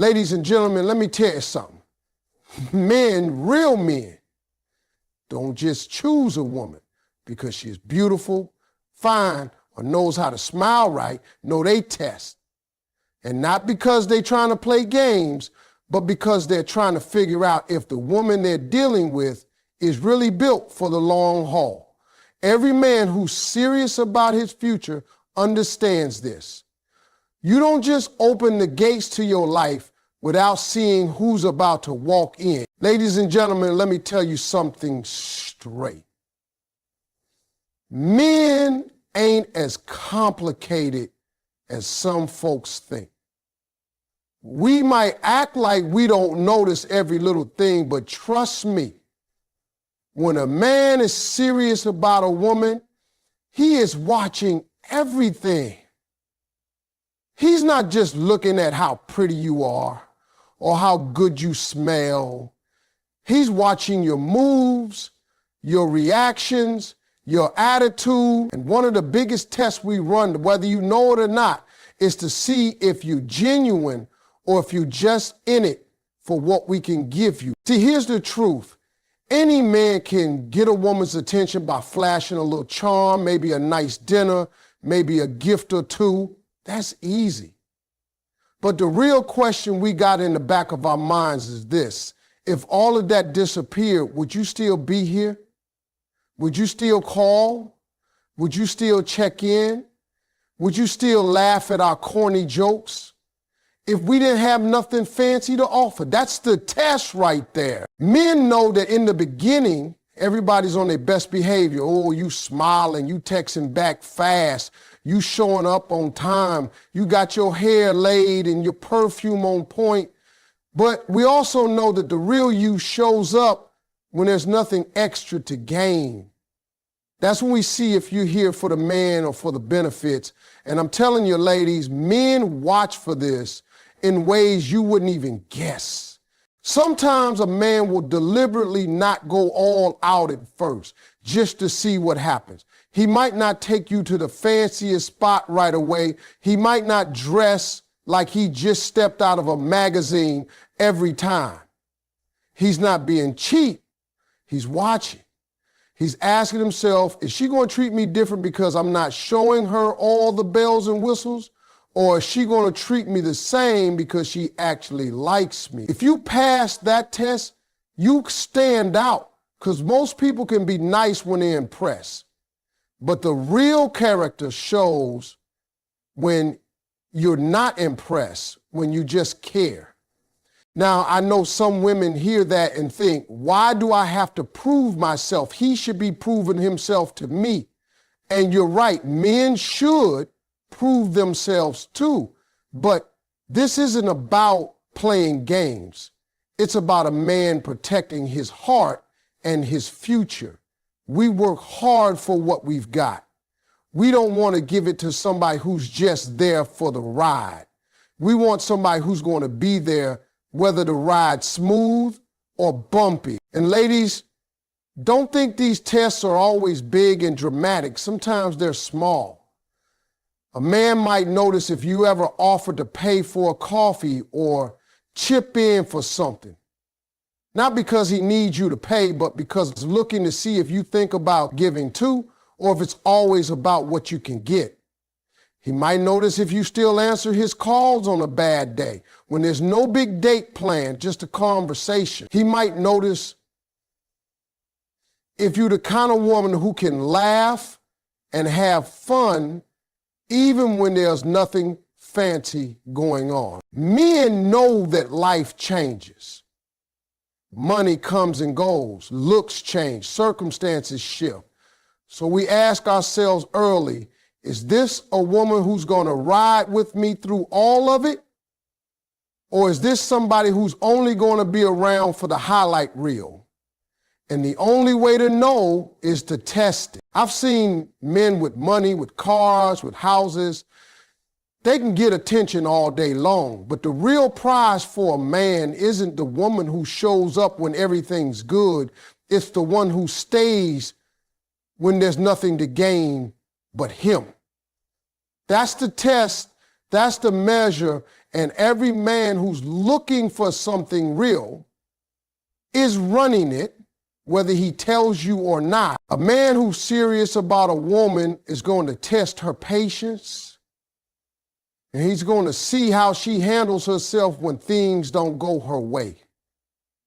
Ladies and gentlemen, let me tell you something. Men, real men, don't just choose a woman because she's beautiful, fine, or knows how to smile right. No, they test. And not because they're trying to play games, but because they're trying to figure out if the woman they're dealing with is really built for the long haul. Every man who's serious about his future understands this. You don't just open the gates to your life without seeing who's about to walk in. Ladies and gentlemen, let me tell you something straight. Men ain't as complicated as some folks think. We might act like we don't notice every little thing, but trust me, when a man is serious about a woman, he is watching everything. He's not just looking at how pretty you are or how good you smell. He's watching your moves, your reactions, your attitude. And one of the biggest tests we run, whether you know it or not, is to see if you're genuine or if you're just in it for what we can give you. See, here's the truth. Any man can get a woman's attention by flashing a little charm, maybe a nice dinner, maybe a gift or two. That's easy. But the real question we got in the back of our minds is this. If all of that disappeared, would you still be here? Would you still call? Would you still check in? Would you still laugh at our corny jokes? If we didn't have nothing fancy to offer, that's the test right there. Men know that in the beginning, everybody's on their best behavior. Oh, you smiling, you texting back fast, you showing up on time, you got your hair laid and your perfume on point. But we also know that the real you shows up when there's nothing extra to gain. That's when we see if you're here for the man or for the benefits. And I'm telling you, ladies, men watch for this in ways you wouldn't even guess. Sometimes a man will deliberately not go all out at first just to see what happens. He might not take you to the fanciest spot right away. He might not dress like he just stepped out of a magazine every time. He's not being cheap. He's watching. He's asking himself, is she going to treat me different because I'm not showing her all the bells and whistles? Or is she going to treat me the same because she actually likes me? If you pass that test, you stand out, because most people can be nice when they're impressed. But the real character shows when you're not impressed, when you just care. Now, I know some women hear that and think, why do I have to prove myself? He should be proving himself to me. And you're right, men should prove themselves too. But this isn't about playing games. It's about a man protecting his heart and his future. We work hard for what we've got. We don't want to give it to somebody who's just there for the ride. We want somebody who's going to be there whether the ride's smooth or bumpy. And ladies, don't think these tests are always big and dramatic. Sometimes they're small. A man might notice if you ever offer to pay for a coffee or chip in for something. Not because he needs you to pay, but because it's looking to see if you think about giving too, or if it's always about what you can get. He might notice if you still answer his calls on a bad day, when there's no big date planned, just a conversation. He might notice if you're the kind of woman who can laugh and have fun even when there's nothing fancy going on. Men know that life changes. Money comes and goes, looks change, circumstances shift. So we ask ourselves early, is this a woman who's going to ride with me through all of it? Or is this somebody who's only going to be around for the highlight reel? And the only way to know is to test it. I've seen men with money, with cars, with houses. They can get attention all day long, but the real prize for a man isn't the woman who shows up when everything's good. It's the one who stays when there's nothing to gain but him. That's the test, that's the measure, And every man who's looking for something real is running it, whether he tells you or not. A man who's serious about a woman is going to test her patience, and he's going to see how she handles herself when things don't go her way.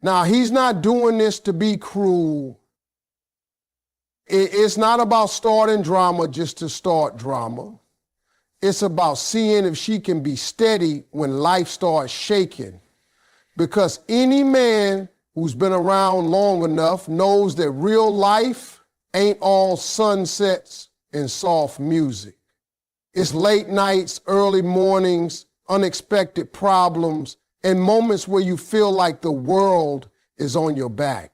Now, he's not doing this to be cruel. It's not about starting drama just to start drama. It's about seeing if she can be steady when life starts shaking. Because any man who's been around long enough knows that real life ain't all sunsets and soft music. It's late nights, early mornings, unexpected problems, and moments where you feel like the world is on your back.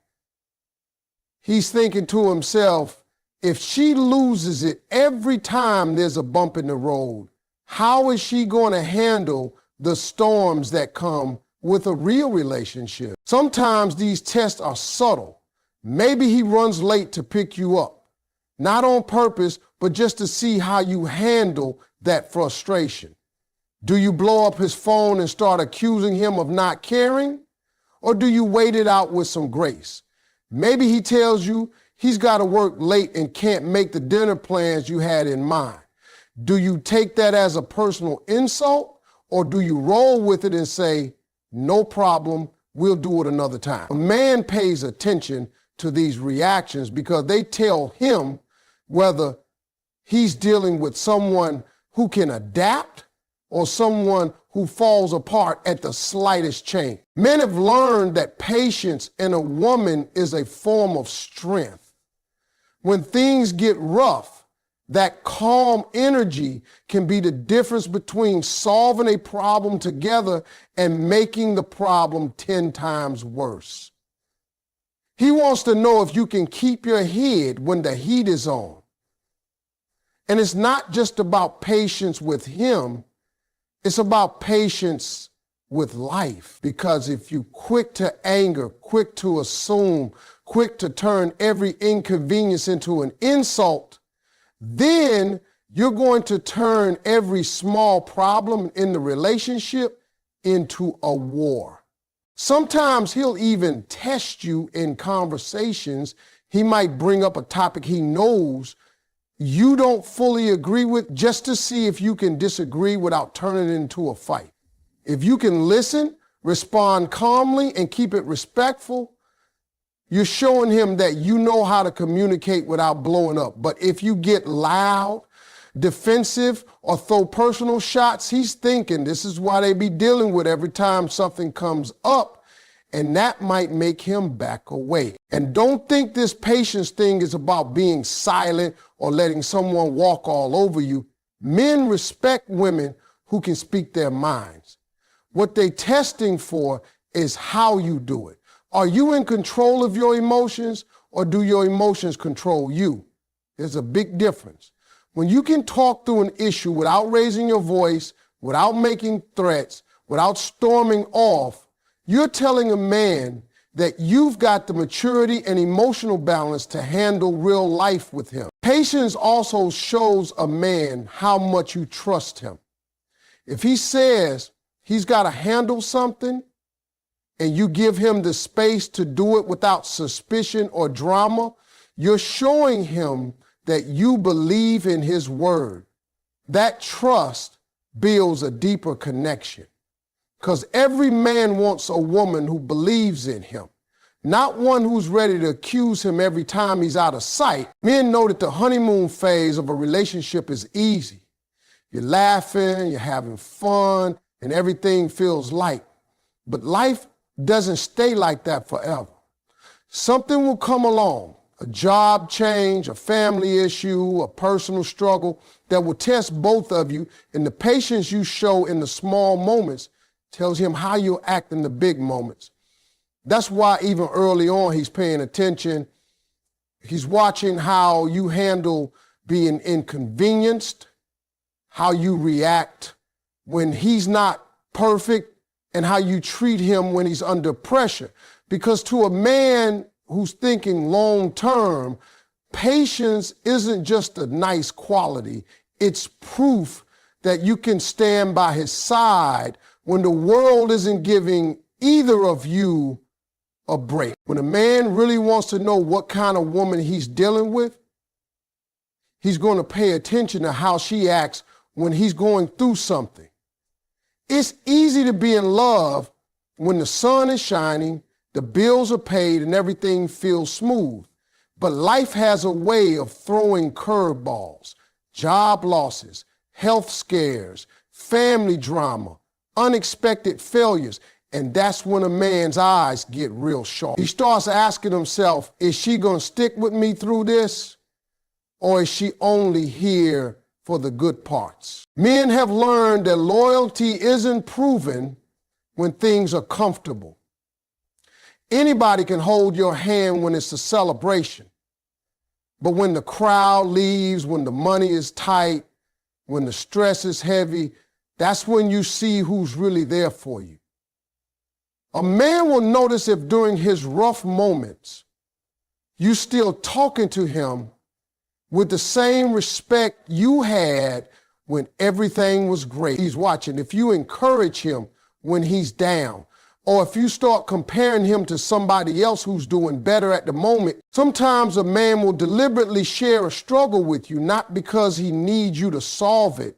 He's thinking to himself, if she loses it every time there's a bump in the road, how is she going to handle the storms that come with a real relationship? Sometimes these tests are subtle. Maybe he runs late to pick you up, not on purpose, but just to see how you handle that frustration. Do you blow up his phone and start accusing him of not caring? Or do you wait it out with some grace? Maybe he tells you he's got to work late and can't make the dinner plans you had in mind. Do you take that as a personal insult, or do you roll with it and say, no problem, we'll do it another time? A man pays attention to these reactions because they tell him whether he's dealing with someone who can adapt or someone who falls apart at the slightest change. Men have learned that patience in a woman is a form of strength. When things get rough, that calm energy can be the difference between solving a problem together and making the problem 10 times worse. He wants to know if you can keep your head when the heat is on. And it's not just about patience with him, it's about patience with life. Because if you're quick to anger, quick to assume, quick to turn every inconvenience into an insult, then you're going to turn every small problem in the relationship into a war. Sometimes he'll even test you in conversations. He might bring up a topic he knows you don't fully agree with, just to see if you can disagree without turning it into a fight. If you can listen, respond calmly, and keep it respectful, you're showing him that you know how to communicate without blowing up. But if you get loud, defensive, or throw personal shots, he's thinking this is why they be dealing with every time something comes up, and that might make him back away. And don't think this patience thing is about being silent or letting someone walk all over you. Men respect women who can speak their minds. What they're testing for is how you do it. Are you in control of your emotions, or do your emotions control you? There's a big difference. When you can talk through an issue without raising your voice, without making threats, without storming off, you're telling a man that you've got the maturity and emotional balance to handle real life with him. Patience also shows a man how much you trust him. If he says he's got to handle something and you give him the space to do it without suspicion or drama, you're showing him that you believe in his word. That trust builds a deeper connection. Because every man wants a woman who believes in him, not one who's ready to accuse him every time he's out of sight. Men know that the honeymoon phase of a relationship is easy. You're laughing, you're having fun, and everything feels light. But life doesn't stay like that forever. Something will come along, a job change, a family issue, a personal struggle that will test both of you, and the patience you show in the small moments tells him how you'll act in the big moments. That's why even early on he's paying attention. He's watching how you handle being inconvenienced, how you react when he's not perfect, and how you treat him when he's under pressure. Because to a man who's thinking long term, patience isn't just a nice quality. It's proof that you can stand by his side when the world isn't giving either of you a break. When a man really wants to know what kind of woman he's dealing with, he's going to pay attention to how she acts when he's going through something. It's easy to be in love when the sun is shining, the bills are paid, and everything feels smooth. But life has a way of throwing curveballs, job losses, health scares, family drama, unexpected failures, and that's when a man's eyes get real sharp. He starts asking himself, is she going to stick with me through this, or is she only here for the good parts? Men have learned that loyalty isn't proven when things are comfortable. Anybody can hold your hand when it's a celebration, but when the crowd leaves, when the money is tight, when the stress is heavy, that's when you see who's really there for you. A man will notice if during his rough moments, you still talking to him with the same respect you had when everything was great. He's watching. If you encourage him when he's down, or if you start comparing him to somebody else who's doing better at the moment, sometimes a man will deliberately share a struggle with you, not because he needs you to solve it,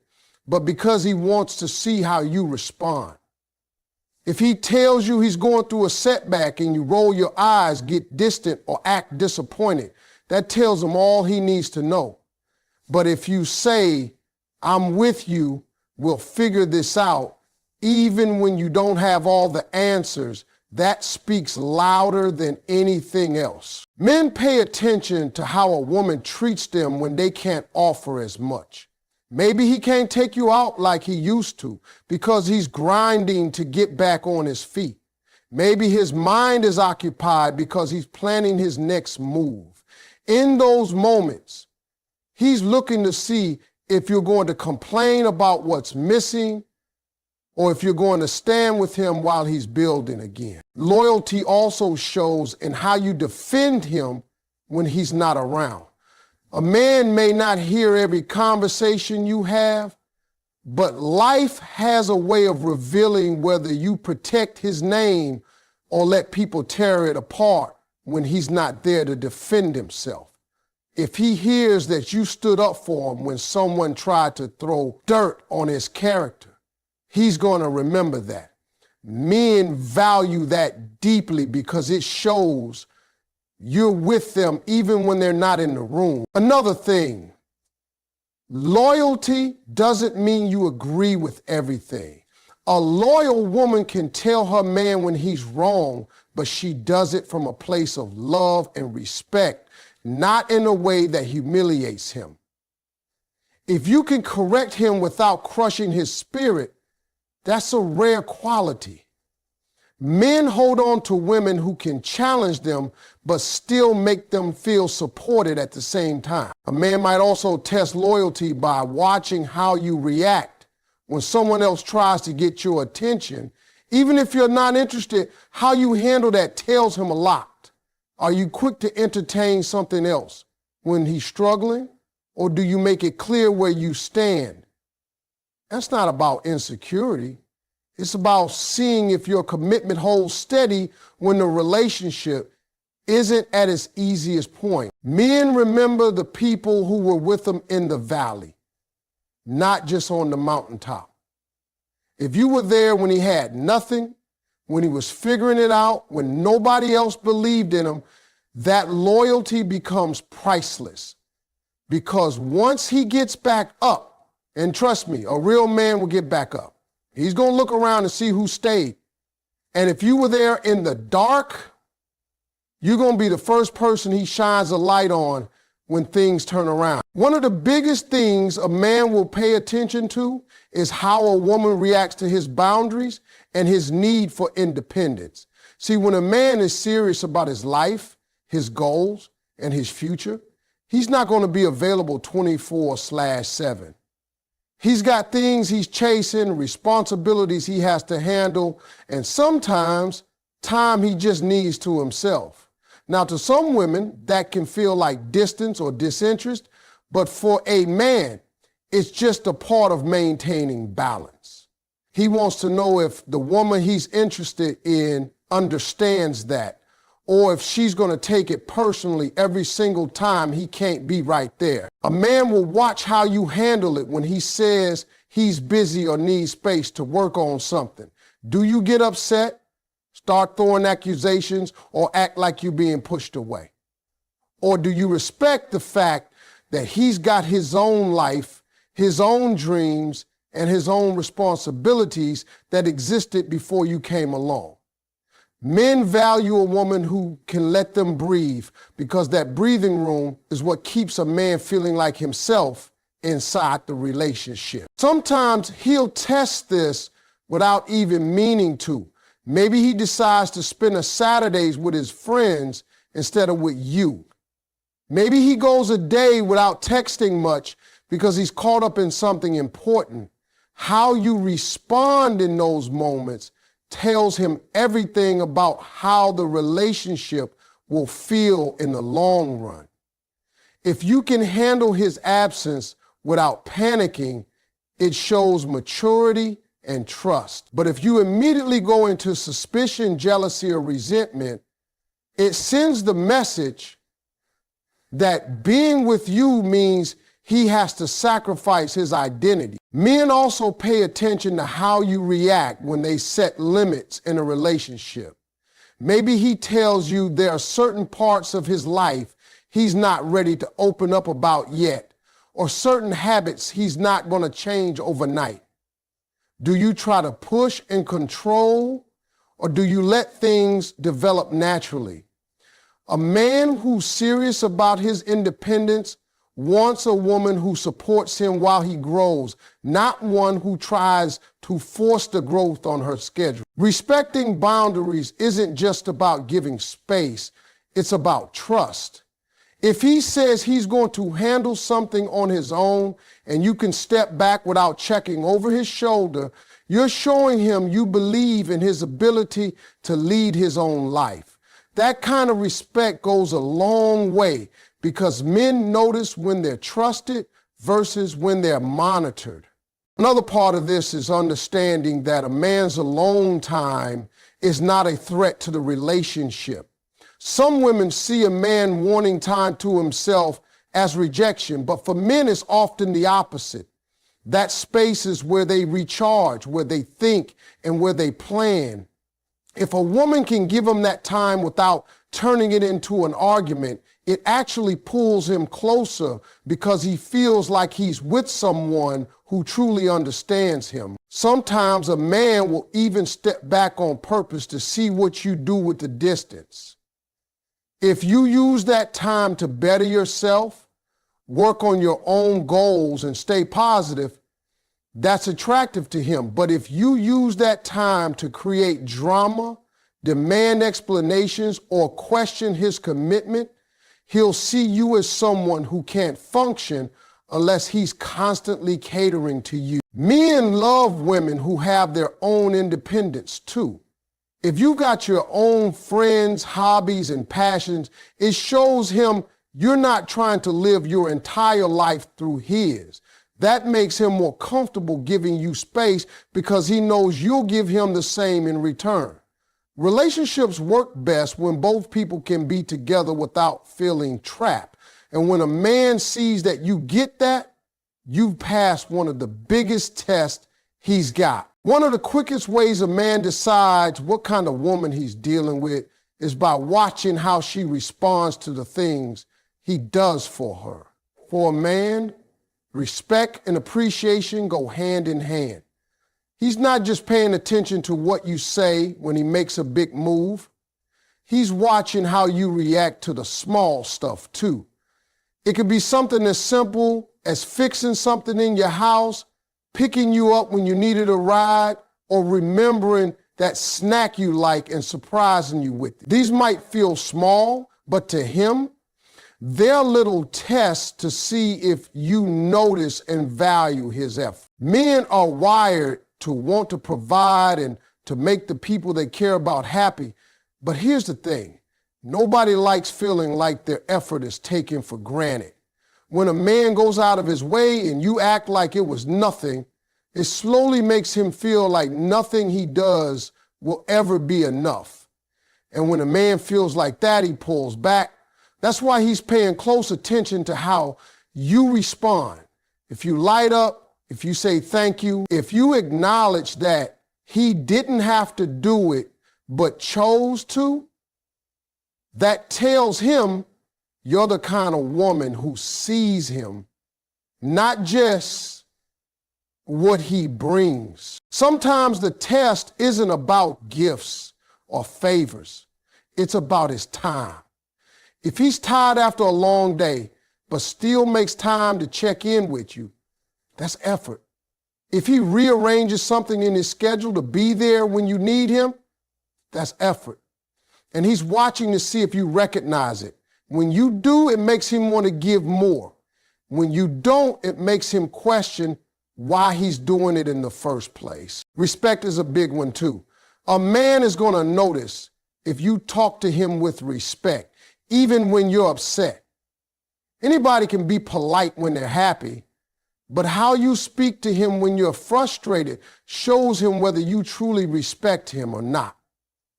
but because he wants to see how you respond. If he tells you he's going through a setback and you roll your eyes, get distant, or act disappointed, that tells him all he needs to know. But if you say, I'm with you, we'll figure this out, even when you don't have all the answers, that speaks louder than anything else. Men pay attention to how a woman treats them when they can't offer as much. Maybe he can't take you out like he used to because he's grinding to get back on his feet. Maybe his mind is occupied because he's planning his next move. In those moments, he's looking to see if you're going to complain about what's missing or if you're going to stand with him while he's building again. Loyalty also shows in how you defend him when he's not around. A man may not hear every conversation you have, but life has a way of revealing whether you protect his name or let people tear it apart when he's not there to defend himself. If he hears that you stood up for him when someone tried to throw dirt on his character, he's going to remember that. Men value that deeply because it shows you're with them even when they're not in the room. Another thing, loyalty doesn't mean you agree with everything. A loyal woman can tell her man when he's wrong, but she does it from a place of love and respect, not in a way that humiliates him. If you can correct him without crushing his spirit, that's a rare quality. Men hold on to women who can challenge them, but still make them feel supported at the same time. A man might also test loyalty by watching how you react when someone else tries to get your attention. Even if you're not interested, how you handle that tells him a lot. Are you quick to entertain something else when he's struggling, or do you make it clear where you stand? That's not about insecurity. It's about seeing if your commitment holds steady when the relationship isn't at its easiest point. Men remember the people who were with them in the valley, not just on the mountaintop. If you were there when he had nothing, when he was figuring it out, when nobody else believed in him, that loyalty becomes priceless. Because once he gets back up, and trust me, a real man will get back up. He's going to look around and see who stayed. And if you were there in the dark, you're going to be the first person he shines a light on when things turn around. One of the biggest things a man will pay attention to is how a woman reacts to his boundaries and his need for independence. See, when a man is serious about his life, his goals, and his future, he's not going to be available 24/7. He's got things he's chasing, responsibilities he has to handle, and sometimes time he just needs to himself. Now, to some women, that can feel like distance or disinterest, but for a man, it's just a part of maintaining balance. He wants to know if the woman he's interested in understands that, or if she's going to take it personally every single time he can't be right there. A man will watch how you handle it when he says he's busy or needs space to work on something. Do you get upset, start throwing accusations, or act like you're being pushed away? Or do you respect the fact that he's got his own life, his own dreams, and his own responsibilities that existed before you came along? Men value a woman who can let them breathe, because that breathing room is what keeps a man feeling like himself inside the relationship. Sometimes he'll test this without even meaning to. Maybe he decides to spend a Saturdays with his friends instead of with you. Maybe he goes a day without texting much because he's caught up in something important. How you respond in those moments tells him everything about how the relationship will feel in the long run. If you can handle his absence without panicking, it shows maturity and trust. But if you immediately go into suspicion, jealousy, or resentment, it sends the message that being with you means he has to sacrifice his identity. Men also pay attention to how you react when they set limits in a relationship. Maybe he tells you there are certain parts of his life he's not ready to open up about yet, or certain habits he's not going to change overnight. Do you try to push and control, or do you let things develop naturally? A man who's serious about his independence wants a woman who supports him while he grows, not one who tries to force the growth on her schedule. Respecting boundaries isn't just about giving space, it's about trust. If he says he's going to handle something on his own and you can step back without checking over his shoulder, you're showing him you believe in his ability to lead his own life. That kind of respect goes a long way, because men notice when they're trusted versus when they're monitored. Another part of this is understanding that a man's alone time is not a threat to the relationship. Some women see a man wanting time to himself as rejection, but for men it's often the opposite. That space is where they recharge, where they think, and where they plan. If a woman can give him that time without turning it into an argument, it actually pulls him closer because he feels like he's with someone who truly understands him. Sometimes a man will even step back on purpose to see what you do with the distance. If you use that time to better yourself, work on your own goals, and stay positive, that's attractive to him. But if you use that time to create drama, demand explanations, or question his commitment, he'll see you as someone who can't function unless he's constantly catering to you. Men love women who have their own independence too. If you got your own friends, hobbies, and passions, it shows him you're not trying to live your entire life through his. That makes him more comfortable giving you space because he knows you'll give him the same in return. Relationships work best when both people can be together without feeling trapped. And when a man sees that you get that, you've passed one of the biggest tests he's got. One of the quickest ways a man decides what kind of woman he's dealing with is by watching how she responds to the things he does for her. For a man, respect and appreciation go hand in hand. He's not just paying attention to what you say when he makes a big move. He's watching how you react to the small stuff too. It could be something as simple as fixing something in your house, picking you up when you needed a ride, or remembering that snack you like and surprising you with it. These might feel small, but to him, they're little tests to see if you notice and value his effort. Men are wired to want to provide and to make the people they care about happy. But here's the thing. Nobody likes feeling like their effort is taken for granted. When a man goes out of his way and you act like it was nothing, It slowly makes him feel like nothing he does will ever be enough. And when a man feels like that, he pulls back. That's why he's paying close attention to how you respond. If you light up, if you say thank you, if you acknowledge that he didn't have to do it but chose to, that tells him you're the kind of woman who sees him, not just what he brings. Sometimes the test isn't about gifts or favors. It's about his time. If he's tired after a long day, but still makes time to check in with you, that's effort. If he rearranges something in his schedule to be there when you need him, that's effort. And he's watching to see if you recognize it. When you do, it makes him want to give more. When you don't, it makes him question why he's doing it in the first place. Respect is a big one too. A man is going to notice if you talk to him with respect, even when you're upset. Anybody can be polite when they're happy, but how you speak to him when you're frustrated shows him whether you truly respect him or not.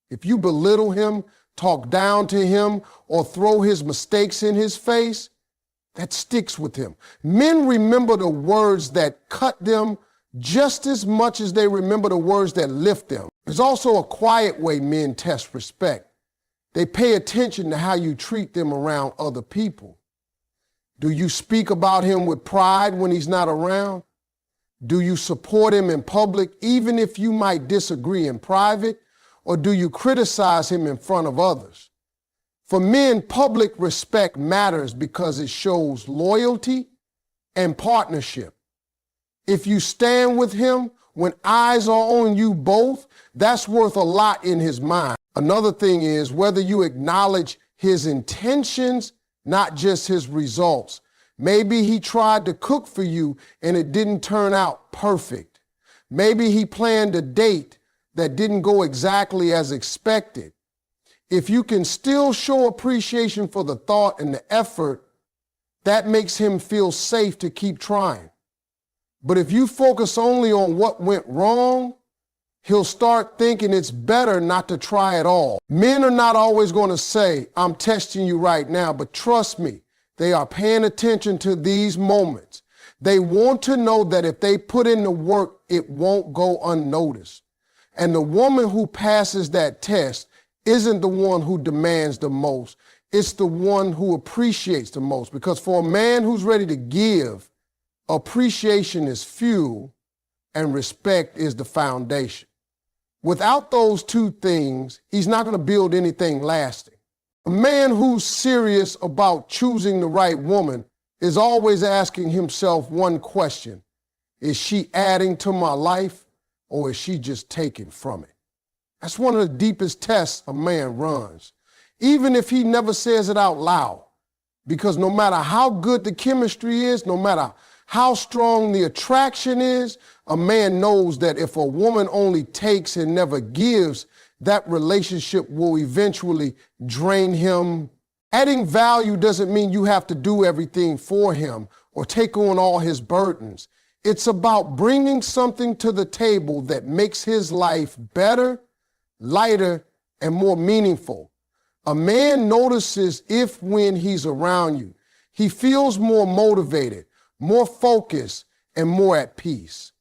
If you belittle him, talk down to him, or throw his mistakes in his face, that sticks with him. Men remember the words that cut them just as much as they remember the words that lift them. There's also a quiet way men test respect. They pay attention to how you treat them around other people. Do you speak about him with pride when he's not around? Do you support him in public even if you might disagree in private? Or do you criticize him in front of others? For men, public respect matters because it shows loyalty and partnership. If you stand with him when eyes are on you both, that's worth a lot in his mind. Another thing is whether you acknowledge his intentions, not just his results. Maybe he tried to cook for you and it didn't turn out perfect. Maybe he planned a date that didn't go exactly as expected. If you can still show appreciation for the thought and the effort, that makes him feel safe to keep trying. But if you focus only on what went wrong, he'll start thinking it's better not to try at all. Men are not always going to say, I'm testing you right now, but trust me, they are paying attention to these moments. They want to know that if they put in the work, it won't go unnoticed. And the woman who passes that test isn't the one who demands the most. It's the one who appreciates the most. Because for a man who's ready to give, appreciation is fuel and respect is the foundation. Without those two things, he's not going to build anything lasting. A man who's serious about choosing the right woman is always asking himself one question. Is she adding to my life or is she just taking from it? That's one of the deepest tests a man runs, even if he never says it out loud. Because no matter how good the chemistry is, no matter how strong the attraction is, a man knows that if a woman only takes and never gives, that relationship will eventually drain him. Adding value doesn't mean you have to do everything for him or take on all his burdens. It's about bringing something to the table that makes his life better, lighter, and more meaningful. A man notices if when he's around you, he feels more motivated, more focused, and more at peace.